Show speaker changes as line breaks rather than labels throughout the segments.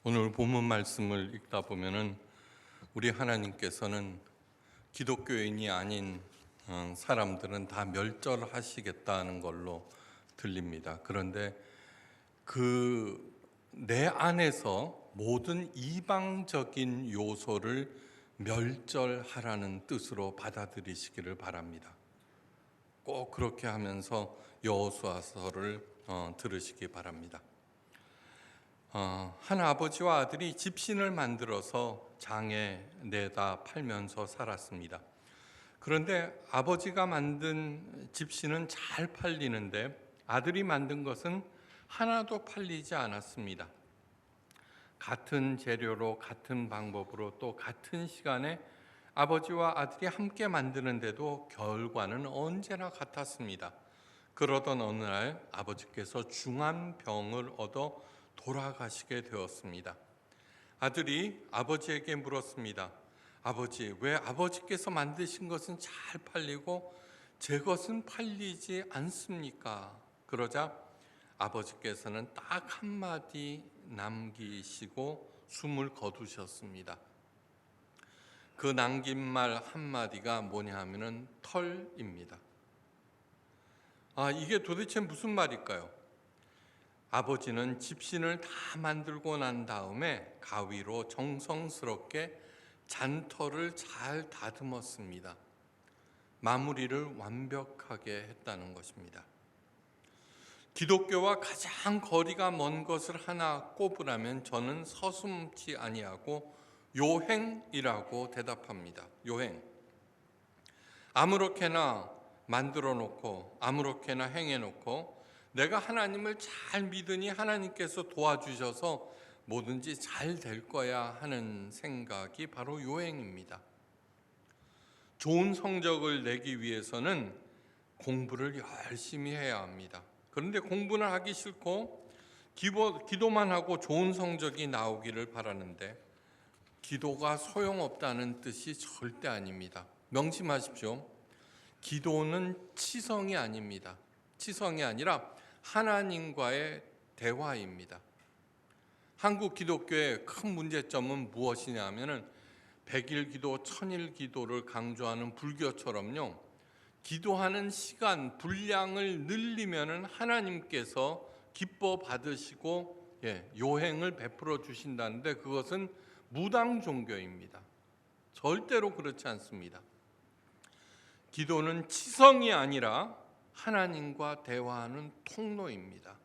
오늘 본문 말씀을 읽다 보면은 우리 하나님께서는 기독교인이 아닌 사람들은 다 멸절하시겠다는 걸로 들립니다. 그런데 그 내 안에서 모든 이방적인 요소를 멸절하라는 뜻으로 받아들이시기를 바랍니다. 꼭 그렇게 하면서 여호수아서를 들으시기 바랍니다. 한 아버지와 아들이 집신을 만들어서 장에 내다 팔면서 살았습니다. 그런데 아버지가 만든 집신은 잘 팔리는데 아들이 만든 것은 하나도 팔리지 않았습니다. 같은 재료로 같은 방법으로 또 같은 시간에 아버지와 아들이 함께 만드는데도 결과는 언제나 같았습니다. 그러던 어느 날 아버지께서 중한 병을 얻어 돌아가시게 되었습니다. 아들이 아버지에게 물었습니다. 아버지, 왜 아버지께서 만드신 것은 잘 팔리고 제 것은 팔리지 않습니까? 그러자 아버지께서는 딱 한마디 남기시고 숨을 거두셨습니다. 그 남긴 말 한마디가 뭐냐 하면은 털입니다. 이게 도대체 무슨 말일까요? 아버지는 집신을 다 만들고 난 다음에 가위로 정성스럽게 잔털을 잘 다듬었습니다. 마무리를 완벽하게 했다는 것입니다. 기독교와 가장 거리가 먼 것을 하나 꼽으라면 저는 서슴지 아니하고 요행이라고 대답합니다. 요행. 아무렇게나 만들어 놓고 아무렇게나 행해 놓고 내가 하나님을 잘 믿으니 하나님께서 도와주셔서 뭐든지 잘 될 거야 하는 생각이 바로 요행입니다. 좋은 성적을 내기 위해서는 공부를 열심히 해야 합니다. 그런데 공부는 하기 싫고 기도만 하고 좋은 성적이 나오기를 바라는데 기도가 소용없다는 뜻이 절대 아닙니다. 명심하십시오. 기도는 치성이 아닙니다. 치성이 아니라 하나님과의 대화입니다. 한국 기독교의 큰 문제점은 무엇이냐면은 백일 기도, 천일 기도를 강조하는 불교처럼요. 기도하는 시간, 분량을 늘리면은 하나님께서 기뻐 받으시고 요행을 베풀어 주신다는데 그것은 무당 종교입니다. 절대로 그렇지 않습니다. 기도는 치성이 아니라 하나님과 대화하는 통로입니다.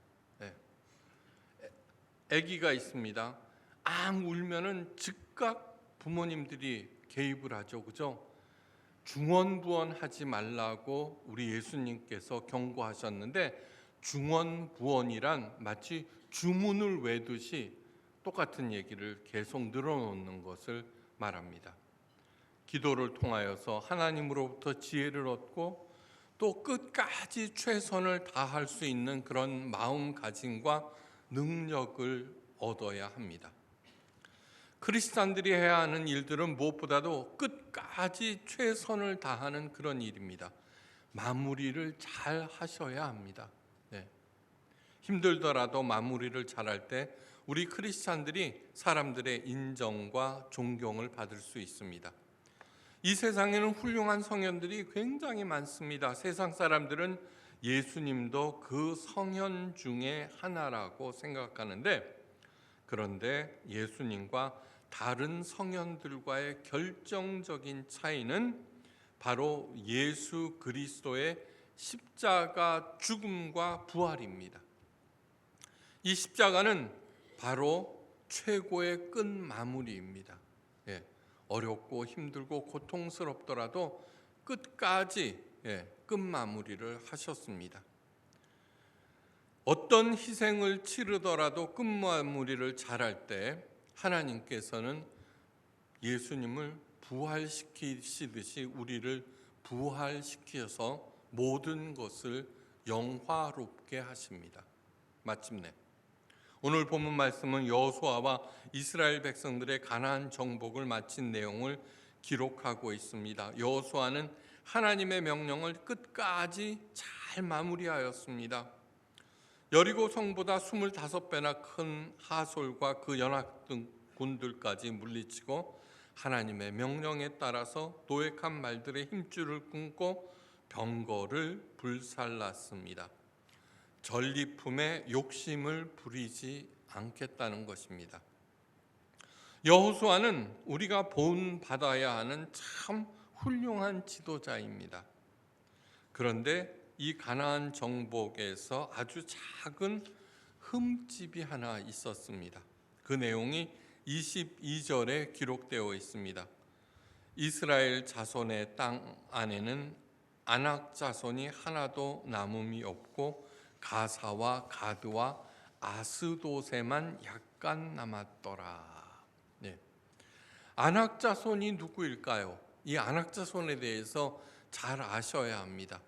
아기가 있습니다. 앙 울면은 즉각 부모님들이 개입을 하죠. 그죠? 중언부언하지 말라고 우리 예수님께서 경고하셨는데 중언부언이란 마치 주문을 외두시 똑같은 얘기를 계속 늘어놓는 것을 말합니다. 기도를 통하여서 하나님으로부터 지혜를 얻고 또 끝까지 최선을 다할 수 있는 그런 마음가짐과 능력을 얻어야 합니다. 크리스찬들이 해야 하는 일들은 무엇보다도 끝까지 최선을 다하는 그런 일입니다. 마무리를 잘 하셔야 합니다. 힘들더라도 마무리를 잘할 때 우리 크리스찬들이 사람들의 인정과 존경을 받을 수 있습니다. 이 세상에는 훌륭한 성현들이 굉장히 많습니다. 세상 사람들은 예수님도 그 성현 중에 하나라고 생각하는데 그런데 예수님과 다른 성현들과의 결정적인 차이는 바로 예수 그리스도의 십자가 죽음과 부활입니다. 이 십자가는 바로 최고의 끝마무리입니다. 어렵고 힘들고 고통스럽더라도 끝까지 끝마무리를 하셨습니다. 어떤 희생을 치르더라도 끝마무리를 잘할 때 하나님께서는 예수님을 부활시키시듯이 우리를 부활시켜서 모든 것을 영화롭게 하십니다. 마침내 오늘 본문 말씀은 여호수아와 이스라엘 백성들의 가나안 정복을 마친 내용을 기록하고 있습니다. 여호수아는 하나님의 명령을 끝까지 잘 마무리하였습니다. 여리고 성보다 25배나 큰 하솔과 그 연합군들까지 물리치고 하나님의 명령에 따라서 도액한 말들의 힘줄을 끊고 병거를 불살랐습니다. 전리품에 욕심을 부리지 않겠다는 것입니다. 여호수아는 우리가 본받아야 하는 참 훌륭한 지도자입니다. 그런데 이 가나안 정복에서 아주 작은 흠집이 하나 있었습니다. 그 내용이 22절에 기록되어 있습니다. 이스라엘 자손의 땅 안에는 아낙 자손이 하나도 남음이 없고 가사와 가드와 아스도세만 약간 남았더라. 네. 아낙 자손이 누구일까요? 이 아낙 자손에 대해서 잘 아셔야 합니다.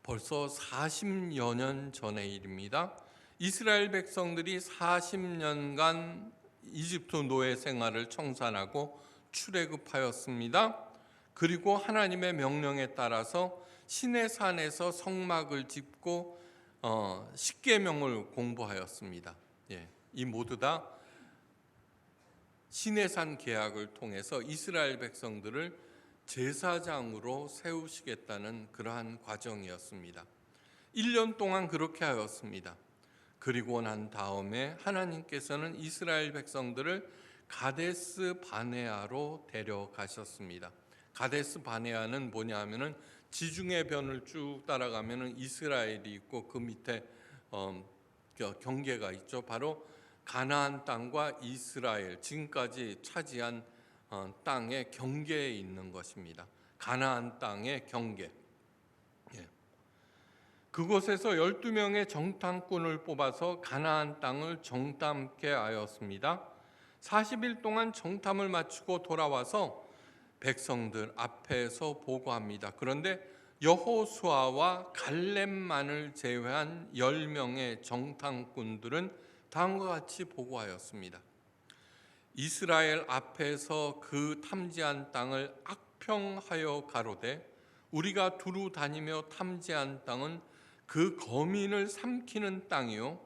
벌써 40여 년 전의 일입니다. 이스라엘 백성들이 40년간 이집트 노예 생활을 청산하고 출애굽하였습니다. 그리고 하나님의 명령에 따라서 시내산에서 성막을 짓고 십계명을 공부하였습니다. 이 모두 다 시내산 계약을 통해서 이스라엘 백성들을 제사장으로 세우시겠다는 그러한 과정이었습니다. 1년 동안 그렇게 하였습니다. 그리고 난 다음에 하나님께서는 이스라엘 백성들을 가데스 바네아로 데려가셨습니다. 가데스 바네아는 뭐냐 하면은 지중해 변을 쭉 따라가면은 이스라엘이 있고 그 밑에 경계가 있죠. 바로 가나안 땅과 이스라엘 지금까지 차지한 땅의 경계에 있는 것입니다. 가나안 땅의 경계. 그곳에서 12명의 정탐꾼을 뽑아서 가나안 땅을 정탐케 하였습니다. 40일 동안 정탐을 마치고 돌아와서 백성들 앞에서 보고합니다. 그런데 여호수아와 갈렙만을 제외한 10명의 정탐꾼들은 다음과 같이 보고하였습니다. 이스라엘 앞에서 그 탐지한 땅을 악평하여 가로되 우리가 두루 다니며 탐지한 땅은 그 거민을 삼키는 땅이요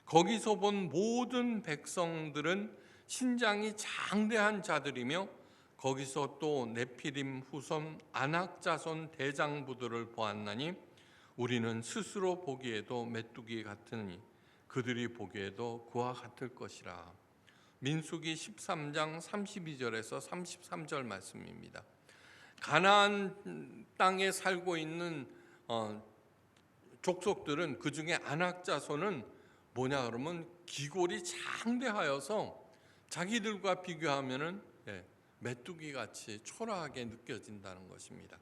거기서 본 모든 백성들은 신장이 장대한 자들이며 거기서 또 네피림 후손 아낙 자손 대장부들을 보았나니 우리는 스스로 보기에도 메뚜기 같으니 그들이 보기에도 그와 같을 것이라. 민수기 13장 32절에서 33절 말씀입니다. 가나안 땅에 살고 있는 족속들은 그 중에 아낙 자손은 뭐냐 그러면 기골이 장대하여서 자기들과 비교하면은 메뚜기 같이 초라하게 느껴진다는 것입니다.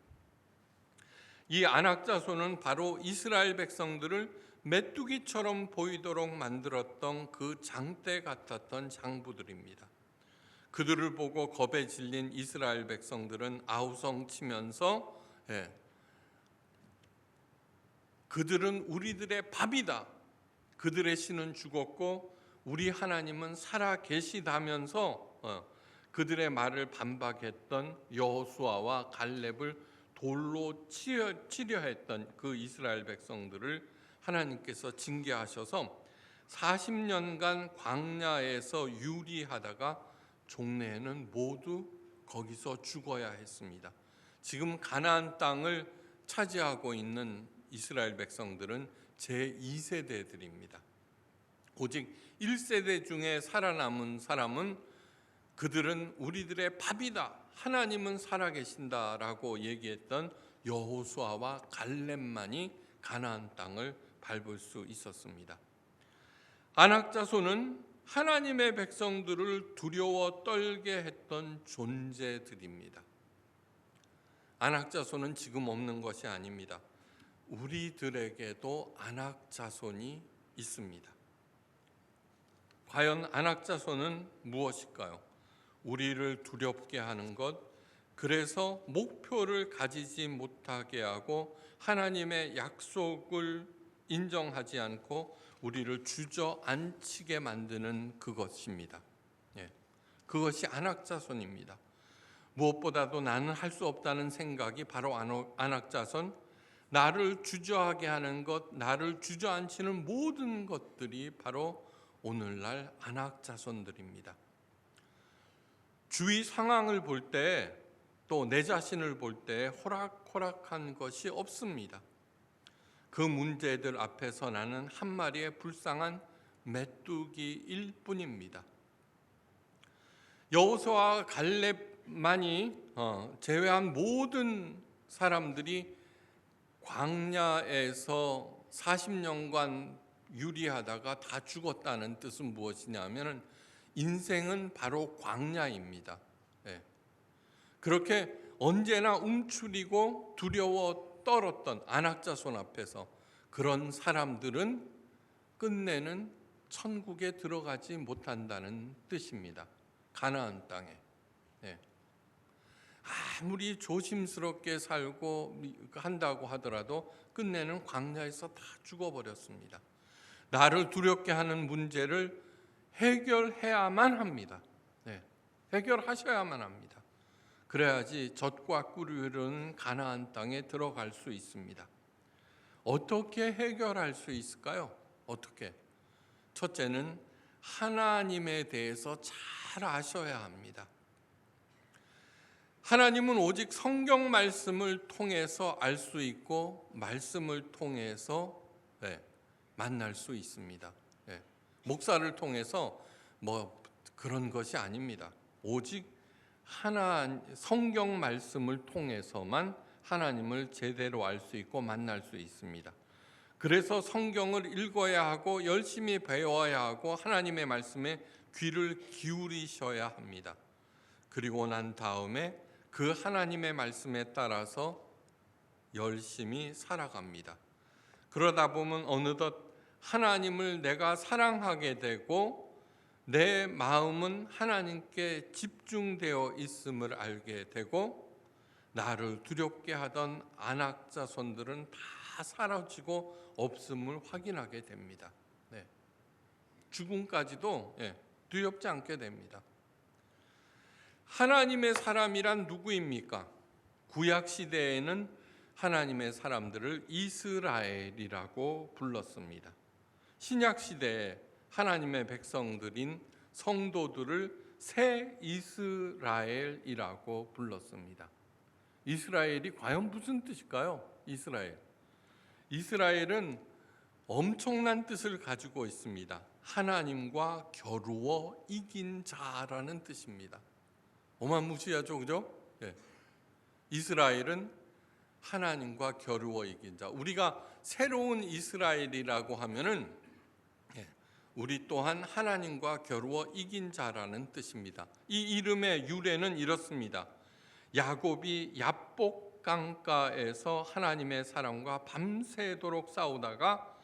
이 아낙 자손은 바로 이스라엘 백성들을 메뚜기처럼 보이도록 만들었던 그 장대 같았던 장부들입니다. 그들을 보고 겁에 질린 이스라엘 백성들은 아우성치면서 그들은 우리들의 밥이다. 그들의 신은 죽었고 우리 하나님은 살아 계시다면서 그들의 말을 반박했던 여호수아와 갈렙을 돌로 치려 했던 그 이스라엘 백성들을 하나님께서 징계하셔서 40년간 광야에서 유리하다가 종래에는 모두 거기서 죽어야 했습니다. 지금 가나안 땅을 차지하고 있는 이스라엘 백성들은 제2세대들입니다. 오직 1세대 중에 살아남은 사람은 그들은 우리들의 밥이다. 하나님은 살아계신다라고 얘기했던 여호수아와 갈렙만이 가나안 땅을 밟을 수 있었습니다. 아낙 자손은 하나님의 백성들을 두려워 떨게 했던 존재들입니다. 아낙 자손은 지금 없는 것이 아닙니다. 우리들에게도 아낙 자손이 있습니다. 과연 아낙 자손은 무엇일까요? 우리를 두렵게 하는 것, 그래서 목표를 가지지 못하게 하고 하나님의 약속을 인정하지 않고 우리를 주저앉히게 만드는 그것입니다. 그것이 아낙 자손입니다. 무엇보다도 나는 할 수 없다는 생각이 바로 아낙 자손, 나를 주저하게 하는 것, 나를 주저앉히는 모든 것들이 바로 오늘날 안악 자손들입니다. 주위 상황을 볼 때, 또 내 자신을 볼 때 호락호락한 것이 없습니다. 그 문제들 앞에서 나는 한 마리의 불쌍한 메뚜기일 뿐입니다. 여호수아와 갈렙만이 제외한 모든 사람들이 광야에서 40년간 유리하다가 다 죽었다는 뜻은 무엇이냐면 인생은 바로 광야입니다. 그렇게 언제나 움츠리고 두려워 떨었던 안악자손 앞에서 그런 사람들은 끝내는 천국에 들어가지 못한다는 뜻입니다. 가나안 땅에. 아무리 조심스럽게 살고 한다고 하더라도 끝내는 광야에서 다 죽어버렸습니다. 나를 두렵게 하는 문제를 해결해야만 합니다. 해결하셔야만 합니다. 그래야지 젖과 꿀이 흐르는 가나안 땅에 들어갈 수 있습니다. 어떻게 해결할 수 있을까요? 어떻게? 첫째는 하나님에 대해서 잘 아셔야 합니다. 하나님은 오직 성경 말씀을 통해서 알 수 있고 말씀을 통해서 만날 수 있습니다. 목사를 통해서 뭐 그런 것이 아닙니다. 오직 성경 말씀을 통해서만 하나님을 제대로 알 수 있고 만날 수 있습니다. 그래서 성경을 읽어야 하고 열심히 배워야 하고 하나님의 말씀에 귀를 기울이셔야 합니다. 그리고 난 다음에 그 하나님의 말씀에 따라서 열심히 살아갑니다. 그러다 보면 어느덧 하나님을 내가 사랑하게 되고 내 마음은 하나님께 집중되어 있음을 알게 되고 나를 두렵게 하던 안악자손들은 다 사라지고 없음을 확인하게 됩니다. 죽음까지도 두렵지 않게 됩니다. 하나님의 사람이란 누구입니까? 구약 시대에는 하나님의 사람들을 이스라엘이라고 불렀습니다. 신약 시대에 하나님의 백성들인 성도들을 새 이스라엘이라고 불렀습니다. 이스라엘이 과연 무슨 뜻일까요? 이스라엘은 엄청난 뜻을 가지고 있습니다. 하나님과 겨루어 이긴 자라는 뜻입니다. 어마무시하죠, 그죠? 이스라엘은 하나님과 겨루어 이긴 자. 우리가 새로운 이스라엘이라고 하면은 우리 또한 하나님과 겨루어 이긴 자라는 뜻입니다. 이 이름의 유래는 이렇습니다. 야곱이 야복 강가에서 하나님의 사람과 밤새도록 싸우다가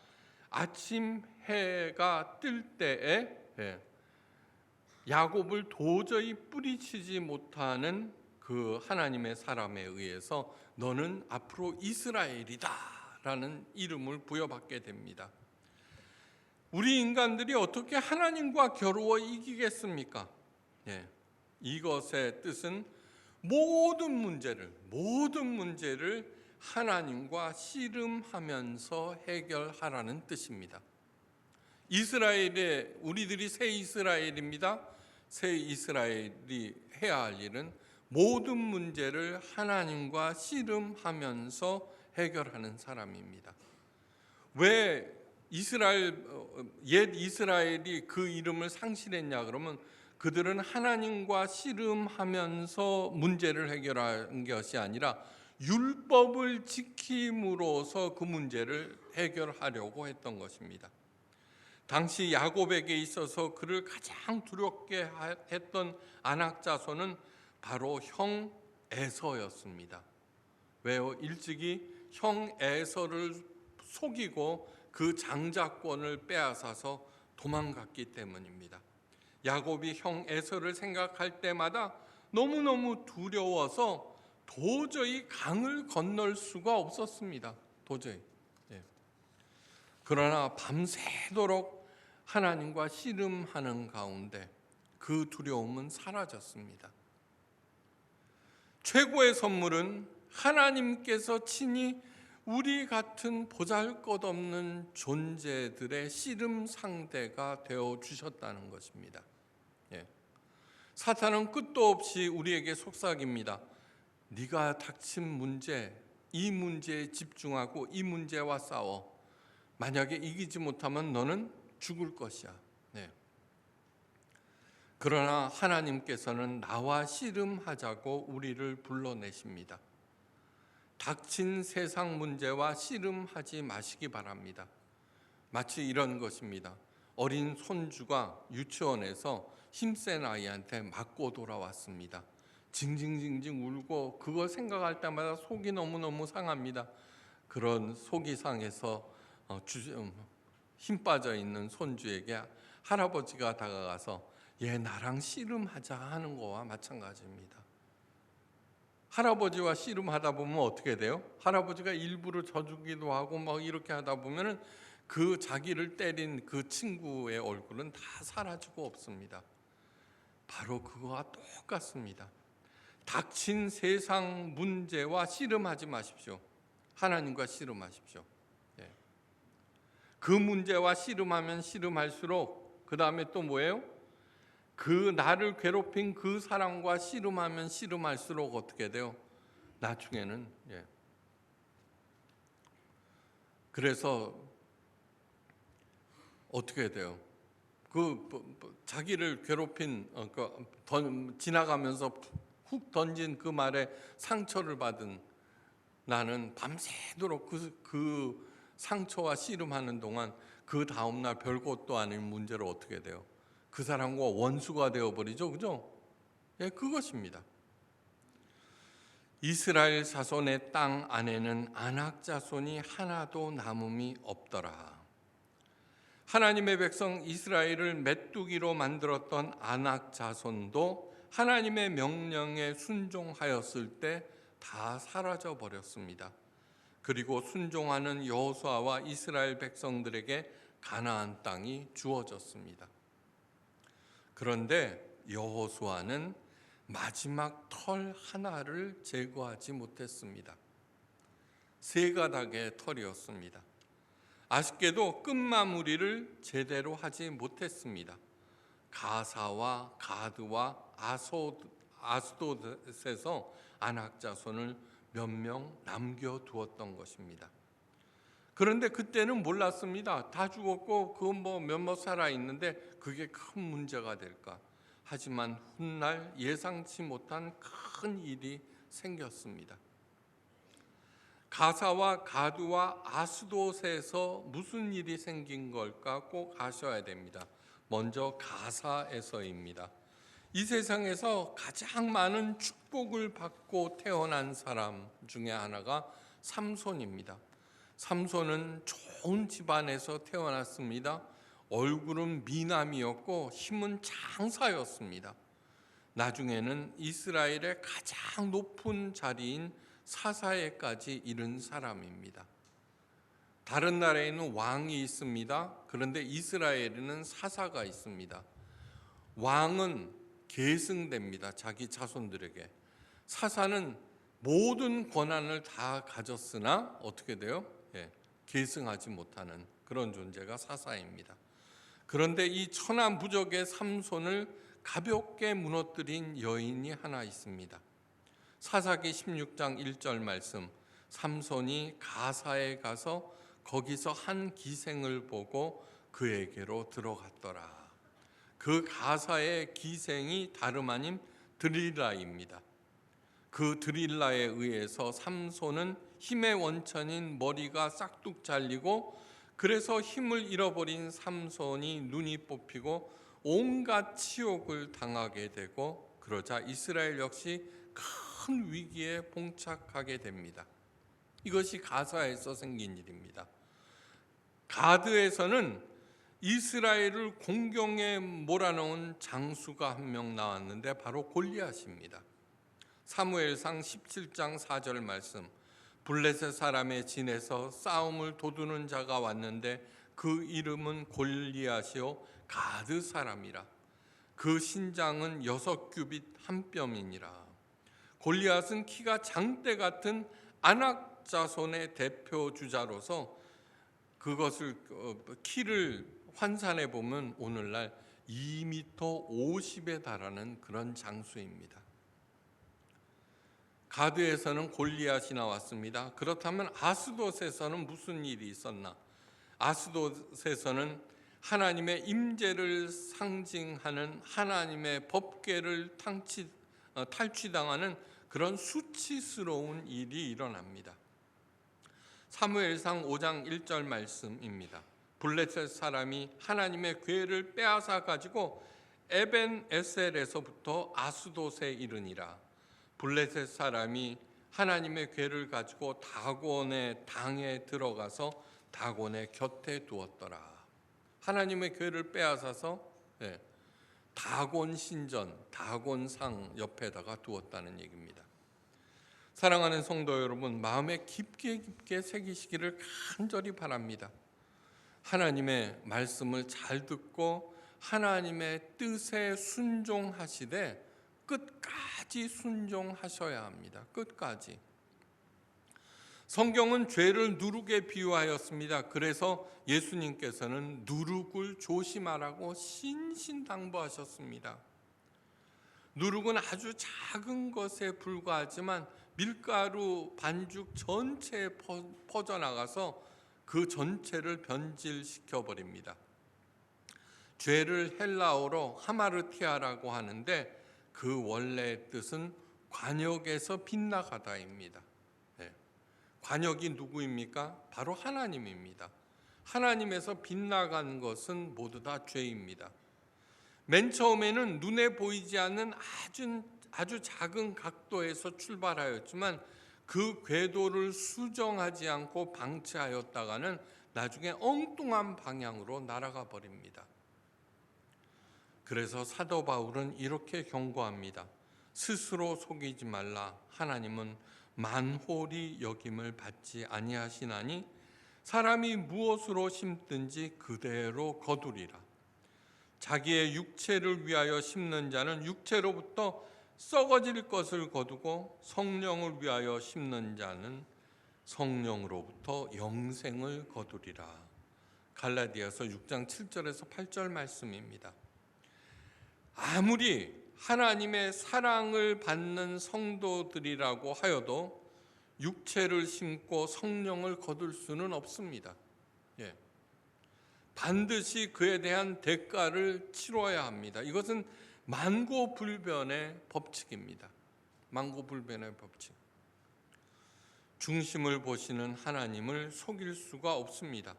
아침 해가 뜰 때에 야곱을 도저히 뿌리치지 못하는 그 하나님의 사람에 의해서 너는 앞으로 이스라엘이다 라는 이름을 부여받게 됩니다. 우리 인간들이 어떻게 하나님과 겨루어 이기겠습니까? 이것의 뜻은 모든 문제를 하나님과 씨름하면서 해결하라는 뜻입니다. 우리들이 새 이스라엘입니다. 새 이스라엘이 해야 할 일은 모든 문제를 하나님과 씨름하면서 해결하는 사람입니다. 왜 옛 이스라엘이 그 이름을 상실했냐 그러면 그들은 하나님과 씨름하면서 문제를 해결한 것이 아니라 율법을 지킴으로써 그 문제를 해결하려고 했던 것입니다. 당시 야곱에게 있어서 그를 가장 두렵게 했던 안악자손은 바로 형 에서였습니다. 왜요? 일찍이 형 에서를 속이고 그 장자권을 빼앗아서 도망갔기 때문입니다. 야곱이 형 에서를 생각할 때마다 너무너무 두려워서 도저히 강을 건널 수가 없었습니다. 도저히. 그러나 밤새도록 하나님과 씨름하는 가운데 그 두려움은 사라졌습니다. 최고의 선물은 하나님께서 친히 우리 같은 보잘것없는 존재들의 씨름 상대가 되어 주셨다는 것입니다. 예. 사탄은 끝도 없이 우리에게 속삭입니다. 네가 닥친 문제, 이 문제에 집중하고 이 문제와 싸워. 만약에 이기지 못하면 너는 죽을 것이야. 네. 그러나 하나님께서는 나와 씨름하자고 우리를 불러내십니다. 닥친 세상 문제와 씨름하지 마시기 바랍니다. 마치 이런 것입니다. 어린 손주가 유치원에서 힘센 아이한테 맞고 돌아왔습니다. 징징징징 울고 그걸 생각할 때마다 속이 너무너무 상합니다. 그런 속이 상해서 힘 빠져 있는 손주에게 할아버지가 다가가서 얘 나랑 씨름하자 하는 거와 마찬가지입니다. 할아버지와 씨름하다 보면 어떻게 돼요? 할아버지가 일부러 져주기도 하고 막 이렇게 하다 보면은 그 자기를 때린 그 친구의 얼굴은 다 사라지고 없습니다. 바로 그거와 똑같습니다. 닥친 세상 문제와 씨름하지 마십시오. 하나님과 씨름하십시오. 예. 그 문제와 씨름하면 씨름할수록 그 다음에 또 뭐예요? 그 나를 괴롭힌 그 사람과 씨름하면 씨름할수록 어떻게 돼요? 나중에는 그래서 어떻게 돼요? 자기를 괴롭힌 지나가면서 훅 던진 그 말에 상처를 받은 나는 밤새도록 그 상처와 씨름하는 동안 그 다음날 별것도 아닌 문제로 어떻게 돼요? 그 사람과 원수가 되어버리죠. 그죠? 예, 그것입니다. 이스라엘 자손의 땅 안에는 아낙 자손이 하나도 남음이 없더라. 하나님의 백성 이스라엘을 메뚜기로 만들었던 아낙 자손도 하나님의 명령에 순종하였을 때 다 사라져 버렸습니다. 그리고 순종하는 여호수아와 이스라엘 백성들에게 가나안 땅이 주어졌습니다. 그런데 여호수아는 마지막 털 하나를 제거하지 못했습니다. 세 가닥의 털이었습니다. 아쉽게도 끝마무리를 제대로 하지 못했습니다. 가사와 가드와 아스돗에서 아낙 자손을 몇 명 남겨두었던 것입니다. 그런데 그때는 몰랐습니다. 다 죽었고 그 몇몇 살아 있는데 그게 큰 문제가 될까? 하지만 훗날 예상치 못한 큰 일이 생겼습니다. 가사와 가두와 아스돗에서 무슨 일이 생긴 걸까 꼭 아셔야 됩니다. 먼저 가사에서입니다. 이 세상에서 가장 많은 축복을 받고 태어난 사람 중에 하나가 삼손입니다. 삼손은 좋은 집안에서 태어났습니다. 얼굴은 미남이었고 힘은 장사였습니다. 나중에는 이스라엘의 가장 높은 자리인 사사에까지 이른 사람입니다. 다른 나라에는 왕이 있습니다. 그런데 이스라엘에는 사사가 있습니다. 왕은 계승됩니다. 자기 자손들에게. 사사는 모든 권한을 다 가졌으나 어떻게 돼요? 계승하지 못하는 그런 존재가 사사입니다. 그런데 이 천하무적의 삼손을 가볍게 무너뜨린 여인이 하나 있습니다. 사사기 16장 1절 말씀, 삼손이 가사에 가서 거기서 한 기생을 보고 그에게로 들어갔더라. 그 가사의 기생이 다름 아닌 드릴라입니다. 그 드릴라에 의해서 삼손은 힘의 원천인 머리가 싹둑 잘리고, 그래서 힘을 잃어버린 삼손이 눈이 뽑히고 온갖 치욕을 당하게 되고, 그러자 이스라엘 역시 큰 위기에 봉착하게 됩니다. 이것이 가사에서 생긴 일입니다. 가드에서는 이스라엘을 공경에 몰아넣은 장수가 한 명 나왔는데 바로 골리앗입니다. 사무엘상 17장 4절 말씀, 블레셋 사람의 진에서 싸움을 도두는 자가 왔는데 그 이름은 골리앗이요 가드 사람이라. 그 신장은 6규빗 한 뼘이니라. 골리앗은 키가 장대 같은 아낙 아낙 자손의 대표 주자로서 그것을 키를 환산해 보면 오늘날 2m 50에 달하는 그런 장수입니다. 가드에서는 골리앗이 나왔습니다. 그렇다면 아스돗에서는 무슨 일이 있었나? 아스돗에서는 하나님의 임재를 상징하는 하나님의 법궤를 탈취당하는 그런 수치스러운 일이 일어납니다. 사무엘상 5장 1절 말씀입니다. 블레셋 사람이 하나님의 궤를 빼앗아 가지고 에벤 에셀에서부터 아스돗에 이르니라. 블레셋 사람이 하나님의 궤를 가지고 다곤의 당에 들어가서 다곤의 곁에 두었더라. 하나님의 궤를 빼앗아서 다곤 신전, 다곤상 옆에다가 두었다는 얘기입니다. 사랑하는 성도 여러분, 마음에 깊게 새기시기를 간절히 바랍니다. 하나님의 말씀을 잘 듣고 하나님의 뜻에 순종하시되 끝까지 순종하셔야 합니다. 끝까지. 성경은 죄를 누룩에 비유하였습니다. 그래서 예수님께서는 누룩을 조심하라고 신신당부하셨습니다. 누룩은 아주 작은 것에 불과하지만 밀가루 반죽 전체에 퍼져나가서 그 전체를 변질시켜 버립니다. 죄를 헬라어로 하마르티아라고 하는데 그 원래 뜻은 관역에서 빗나가다입니다. 관역이 누구입니까? 바로 하나님입니다. 하나님에서 빗나간 것은 모두 다 죄입니다. 맨 처음에는 눈에 보이지 않는 아주 작은 각도에서 출발하였지만 그 궤도를 수정하지 않고 방치하였다가는 나중에 엉뚱한 방향으로 날아가 버립니다. 그래서 사도 바울은 이렇게 경고합니다. 스스로 속이지 말라. 하나님은 만홀히 여김을 받지 아니하시나니 사람이 무엇으로 심든지 그대로 거두리라. 자기의 육체를 위하여 심는 자는 육체로부터 썩어질 것을 거두고 성령을 위하여 심는 자는 성령으로부터 영생을 거두리라. 갈라디아서 6장 7절에서 8절 말씀입니다. 아무리 하나님의 사랑을 받는 성도들이라고 하여도 육체를 심고 성령을 거둘 수는 없습니다. 반드시 그에 대한 대가를 치러야 합니다. 이것은 만고불변의 법칙입니다. 만고불변의 법칙. 중심을 보시는 하나님을 속일 수가 없습니다.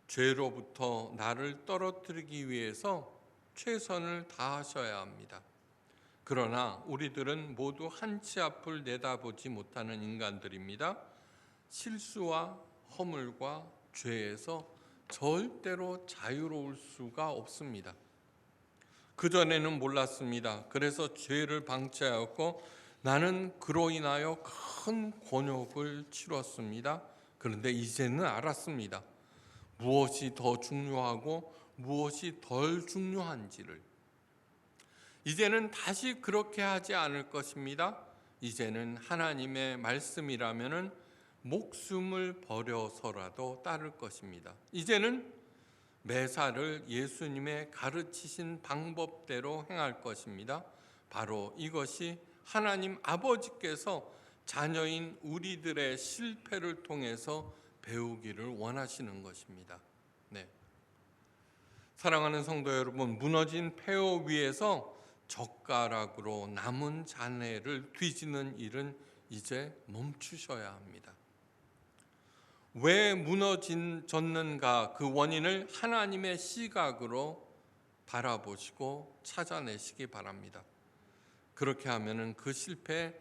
죄로부터 나를 떨어뜨리기 위해서 최선을 다하셔야 합니다. 그러나 우리들은 모두 한치 앞을 내다보지 못하는 인간들입니다. 실수와 허물과 죄에서 절대로 자유로울 수가 없습니다. 그전에는 몰랐습니다. 그래서 죄를 방치하였고 나는 그로 인하여 큰 곤욕을 치렀습니다. 그런데 이제는 알았습니다. 무엇이 더 중요하고 무엇이 덜 중요한지를. 이제는 다시 그렇게 하지 않을 것입니다. 이제는 하나님의 말씀이라면은 목숨을 버려서라도 따를 것입니다. 이제는 매사를 예수님의 가르치신 방법대로 행할 것입니다. 바로 이것이 하나님 아버지께서 자녀인 우리들의 실패를 통해서 배우기를 원하시는 것입니다. 사랑하는 성도 여러분, 무너진 폐허 위에서 젓가락으로 남은 잔해를 뒤지는 일은 이제 멈추셔야 합니다. 왜 무너졌는가 그 원인을 하나님의 시각으로 바라보시고 찾아내시기 바랍니다. 그렇게 하면은 그 실패의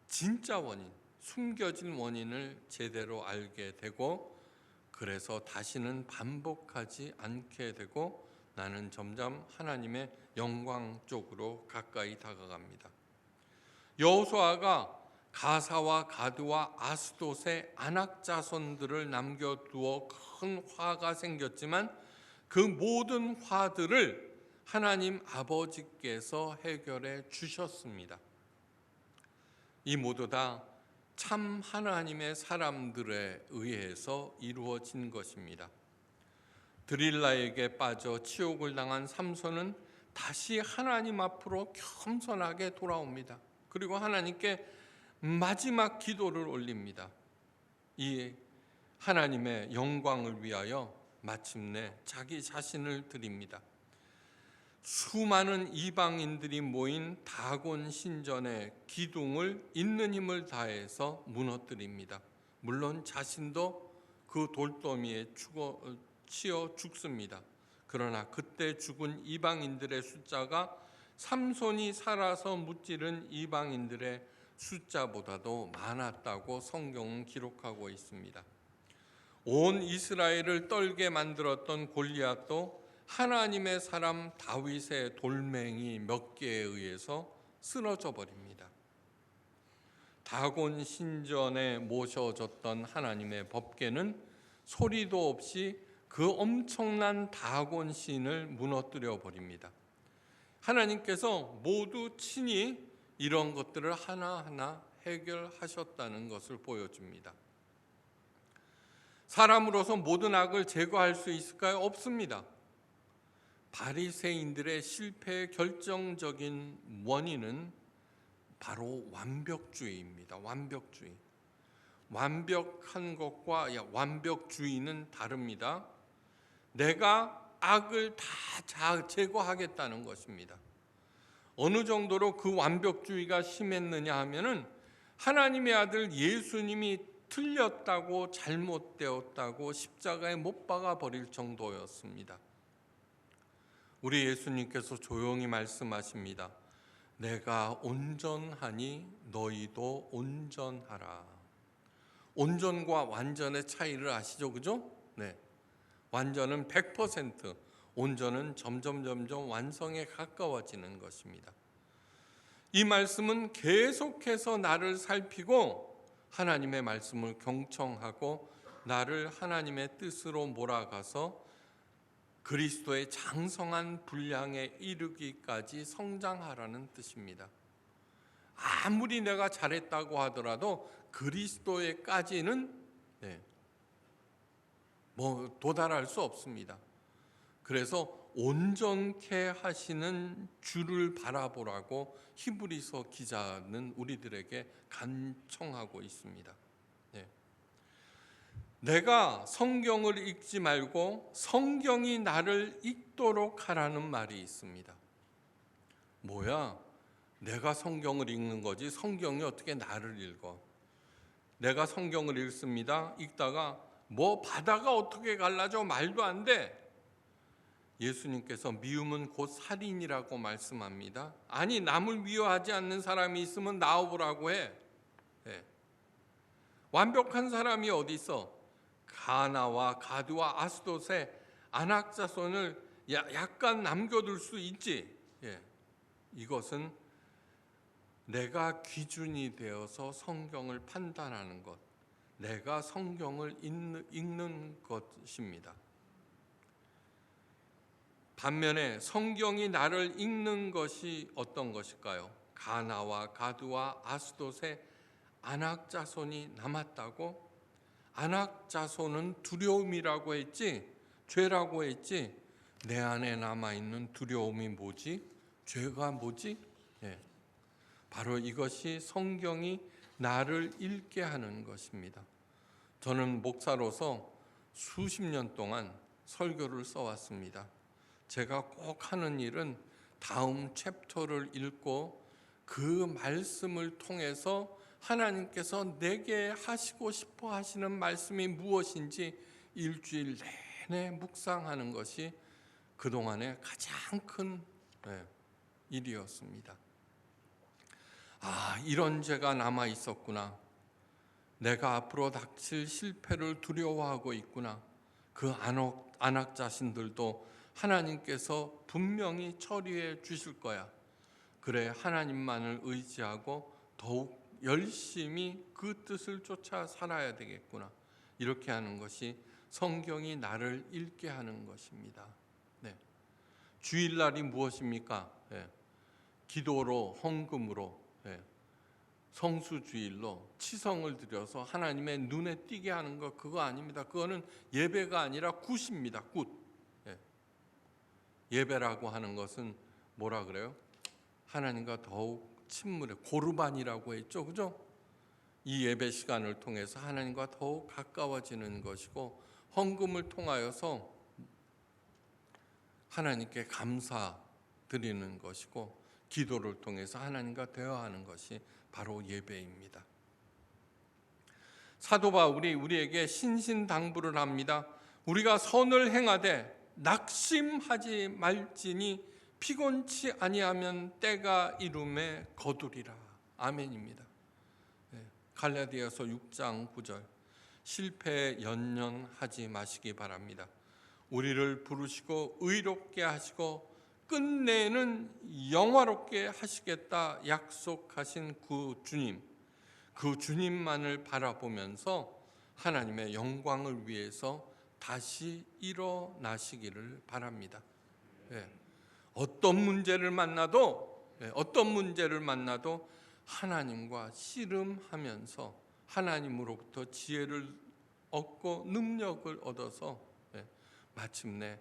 진짜 원인, 숨겨진 원인을 제대로 알게 되고 그래서 다시는 반복하지 않게 되고 나는 점점 하나님의 영광 쪽으로 가까이 다가갑니다. 여호수아가 가사와 가드와 아스돗의 아낙 자손들을 남겨두어 큰 화가 생겼지만 그 모든 화들을 하나님 아버지께서 해결해 주셨습니다. 이 모두 다 참 하나님의 사람들에 의해서 이루어진 것입니다. 드릴라에게 빠져 치욕을 당한 삼손은 다시 하나님 앞으로 겸손하게 돌아옵니다. 그리고 하나님께 마지막 기도를 올립니다. 이 하나님의 영광을 위하여 마침내 자기 자신을 드립니다. 수많은 이방인들이 모인 다곤 신전의 기둥을 있는 힘을 다해서 무너뜨립니다. 물론 자신도 그 돌더미에 치여 죽습니다. 그러나 그때 죽은 이방인들의 숫자가 삼손이 살아서 무찌른 이방인들의 숫자보다도 많았다고 성경은 기록하고 있습니다. 온 이스라엘을 떨게 만들었던 골리앗도 하나님의 사람 다윗의 돌멩이 몇 개에 의해서 쓰러져 버립니다. 다곤 신전에 모셔졌던 하나님의 법궤는 소리도 없이 그 엄청난 다곤 신을 무너뜨려 버립니다. 하나님께서 모두 친히 이런 것들을 하나하나 해결하셨다는 것을 보여줍니다. 사람으로서 모든 악을 제거할 수 있을까요? 없습니다. 바리새인들의 실패의 결정적인 원인은 바로 완벽주의입니다. 완벽주의. 완벽한 것과 완벽주의는 다릅니다. 내가 악을 다 제거하겠다는 것입니다. 어느 정도로 그 완벽주의가 심했느냐 하면은 하나님의 아들 예수님이 틀렸다고 잘못되었다고 십자가에 못 박아 버릴 정도였습니다. 우리 예수님께서 조용히 말씀하십니다. 내가 온전하니 너희도 온전하라. 온전과 완전의 차이를 아시죠? 그죠? 네. 완전은 100%, 온전은 점점 완성에 가까워지는 것입니다. 이 말씀은 계속해서 나를 살피고 하나님의 말씀을 경청하고 나를 하나님의 뜻으로 몰아가서 그리스도의 장성한 분량에 이르기까지 성장하라는 뜻입니다. 아무리 내가 잘했다고 하더라도 그리스도에까지는 도달할 수 없습니다. 그래서 온전케 하시는 주를 바라보라고 히브리서 기자는 우리들에게 간청하고 있습니다. 내가 성경을 읽지 말고 성경이 나를 읽도록 하라는 말이 있습니다. 뭐야? 내가 성경을 읽는 거지 성경이 어떻게 나를 읽어? 내가 성경을 읽습니다. 읽다가 바다가 어떻게 갈라져? 말도 안 돼. 예수님께서 미움은 곧 살인이라고 말씀합니다. 아니, 남을 미워하지 않는 사람이 있으면 나와보라고 해. 완벽한 사람이 어디 있어? 가나와 가드와 아스돗의 안악자손을 약간 남겨둘 수 있지. 이것은 내가 기준이 되어서 성경을 판단하는 것, 내가 성경을 읽는 것입니다. 반면에 성경이 나를 읽는 것이 어떤 것일까요? 가나와 가드와 아스돗의 안악자손이 남았다고? 안악자손은 두려움이라고 했지, 죄라고 했지. 내 안에 남아있는 두려움이 뭐지? 죄가 뭐지? 바로 이것이 성경이 나를 읽게 하는 것입니다. 저는 목사로서 수십 년 동안 설교를 써왔습니다. 제가 꼭 하는 일은 다음 챕터를 읽고 그 말씀을 통해서 하나님께서 내게 하시고 싶어 하시는 말씀이 무엇인지 일주일 내내 묵상하는 것이 그동안의 가장 큰 일이었습니다. 이런 죄가 남아 있었구나. 내가 앞으로 닥칠 실패를 두려워하고 있구나. 그 안악 자신들도 하나님께서 분명히 처리해 주실 거야. 그래, 하나님만을 의지하고 더욱 열심히 그 뜻을 쫓아 살아야 되겠구나. 이렇게 하는 것이 성경이 나를 읽게 하는 것입니다. 주일날이 무엇입니까? 기도로, 헌금으로, 성수주일로 치성을 드려서 하나님의 눈에 띄게 하는 거, 그거 아닙니다. 그거는 예배가 아니라 굿입니다. 굿. 예배라고 하는 것은 뭐라 그래요? 하나님과 더욱 친밀해, 고르반이라고 했죠, 그죠? 이 예배 시간을 통해서 하나님과 더욱 가까워지는 것이고, 헌금을 통하여서 하나님께 감사 드리는 것이고, 기도를 통해서 하나님과 대화하는 것이 바로 예배입니다. 사도 바울이 우리에게 신신당부를 합니다. 우리가 선을 행하되 낙심하지 말지니 피곤치 아니하면 때가 이름에 거두리라. 아멘입니다. 갈라디아서 6장 9절. 실패에 연연하지 마시기 바랍니다. 우리를 부르시고 의롭게 하시고 끝내는 영화롭게 하시겠다 약속하신 그 주님만을 바라보면서 하나님의 영광을 위해서 다시 일어나시기를 바랍니다. 어떤 문제를 만나도 하나님과 씨름하면서 하나님으로부터 지혜를 얻고 능력을 얻어서 마침내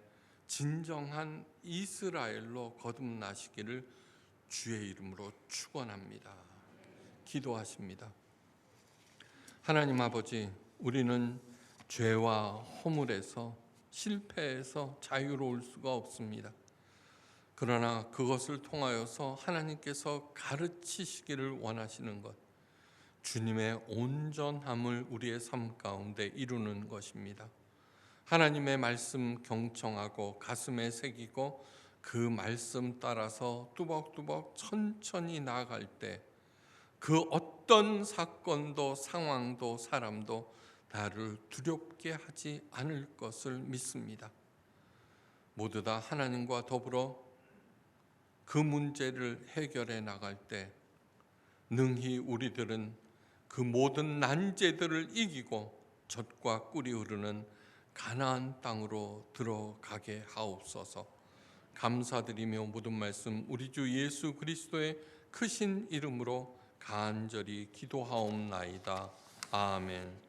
진정한 이스라엘로 거듭나시기를 주의 이름으로 축원합니다. 기도하십니다. 하나님 아버지, 우리는 죄와 허물에서 실패해서 자유로울 수가 없습니다. 그러나 그것을 통하여서 하나님께서 가르치시기를 원하시는 것, 주님의 온전함을 우리의 삶 가운데 이루는 것입니다. 하나님의 말씀 경청하고 가슴에 새기고 그 말씀 따라서 뚜벅뚜벅 천천히 나아갈 때 그 어떤 사건도 상황도 사람도 나를 두렵게 하지 않을 것을 믿습니다. 모두 다 하나님과 더불어 그 문제를 해결해 나갈 때 능히 우리들은 그 모든 난제들을 이기고 젖과 꿀이 흐르는 가나안 땅으로 들어가게 하옵소서. 감사드리며 모든 말씀 우리 주 예수 그리스도의 크신 이름으로 간절히 기도하옵나이다. 아멘.